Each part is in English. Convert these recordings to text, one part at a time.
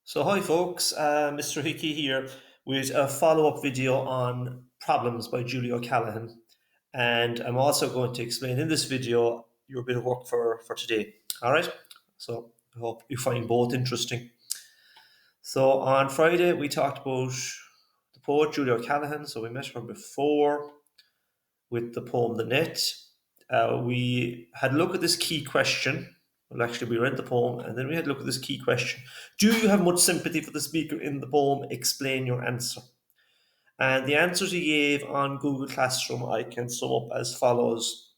So hi folks, Mr. Hickey here with a follow-up video on Problems by Julie O'Callaghan, and I'm also going to explain in this video your bit of work for today. Alright, so I hope you find both interesting. So on Friday we talked about the poet Julie O'Callaghan, so we met her before with the poem The Net. We had a look at this key question. Well, actually, we read the poem and then we had a look at this key question. Do you have much sympathy for the speaker in the poem? Explain your answer. And the answers he gave on Google Classroom I can sum up as follows.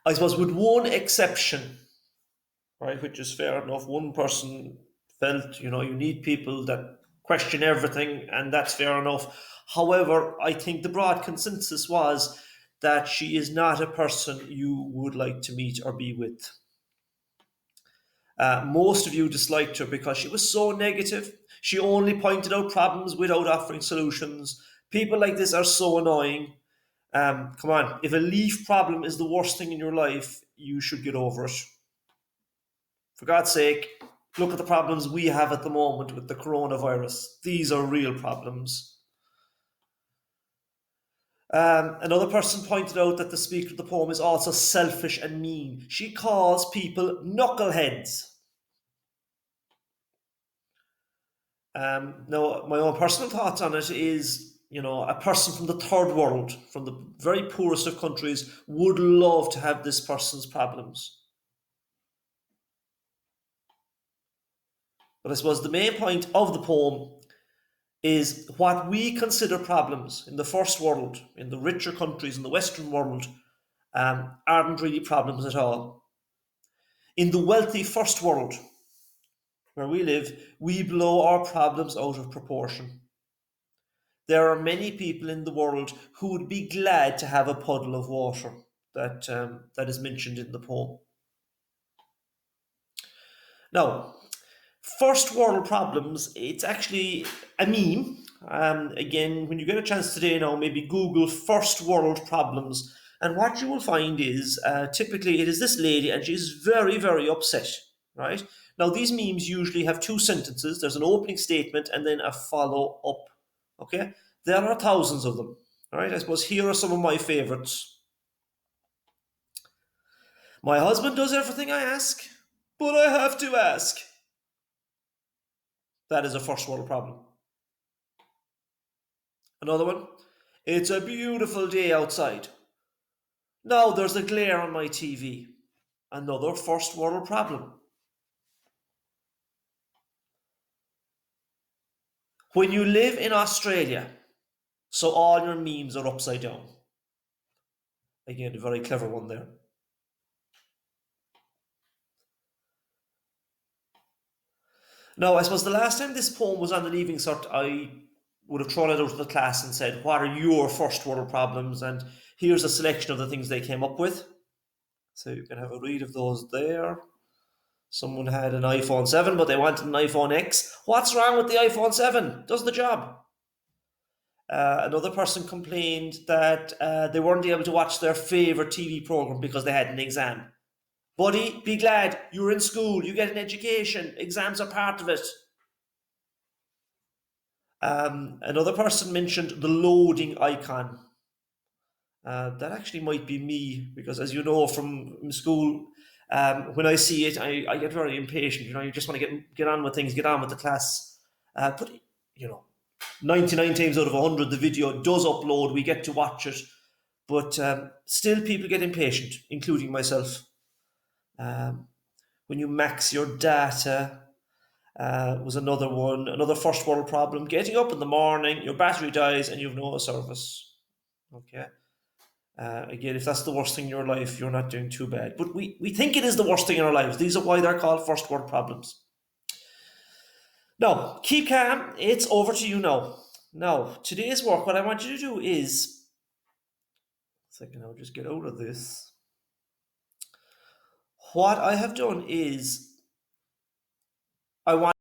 I suppose with one exception, right, which is fair enough, one person felt, you need people that question everything, and that's fair enough. However, I think the broad consensus was that she is not a person you would like to meet or be with. Most of you disliked her because she was so negative. She only pointed out problems without offering solutions. People like this are so annoying. Come on, if a leaf problem is the worst thing in your life, you should get over it. For God's sake, look at the problems we have at the moment with the coronavirus. These are real problems. Another person pointed out that the speaker of the poem is also selfish and mean. She calls people knuckleheads. Now, my own personal thoughts on it is, a person from the third world, from the very poorest of countries, would love to have this person's problems. But I suppose the main point of the poem is what we consider problems in the first world, in the richer countries, in the Western world, aren't really problems at all. In the wealthy first world, where we live, we blow our problems out of proportion. There are many people in the world who would be glad to have a puddle of water that is mentioned in the poem. Now, first world problems, it's actually a meme. Again, when you get a chance today now, maybe Google first world problems. And what you will find is typically it is this lady and she's very, very upset, right? Now, these memes usually have two sentences. There's an opening statement and then a follow up, okay? There are thousands of them, all right? I suppose here are some of my favorites. My husband does everything I ask, but I have to ask. That is a first world problem. Another one. It's a beautiful day outside. Now there's a glare on my TV. Another first world problem. When you live in Australia, so all your memes are upside down. Again, a very clever one there. Now, I suppose the last time this poem was on the Leaving Cert, I would have thrown it out to the class and said, what are your first world problems? And here's a selection of the things they came up with. So you can have a read of those there. Someone had an iPhone 7, but they wanted an iPhone X. What's wrong with the iPhone 7? Does the job. Another person complained that they weren't able to watch their favourite TV programme because they had an exam. Buddy, be glad. You're in school. You get an education. Exams are part of it. Another person mentioned the loading icon. That actually might be me because, as you know from school, when I see it, I get very impatient. You just want to get on with things, get on with the class. But 99 times out of 100, the video does upload. We get to watch it, but still, people get impatient, including myself. When you max your data, was another one. Another first world problem. Getting up in the morning, your battery dies, and you've no service. Okay. Again, if that's the worst thing in your life, you're not doing too bad. But we think it is the worst thing in our lives. These are why they're called first world problems. Now, keep calm. It's over to you now. Now, today's work, what I want you to do is... Second, I'll just get out of this. What I have done is... I want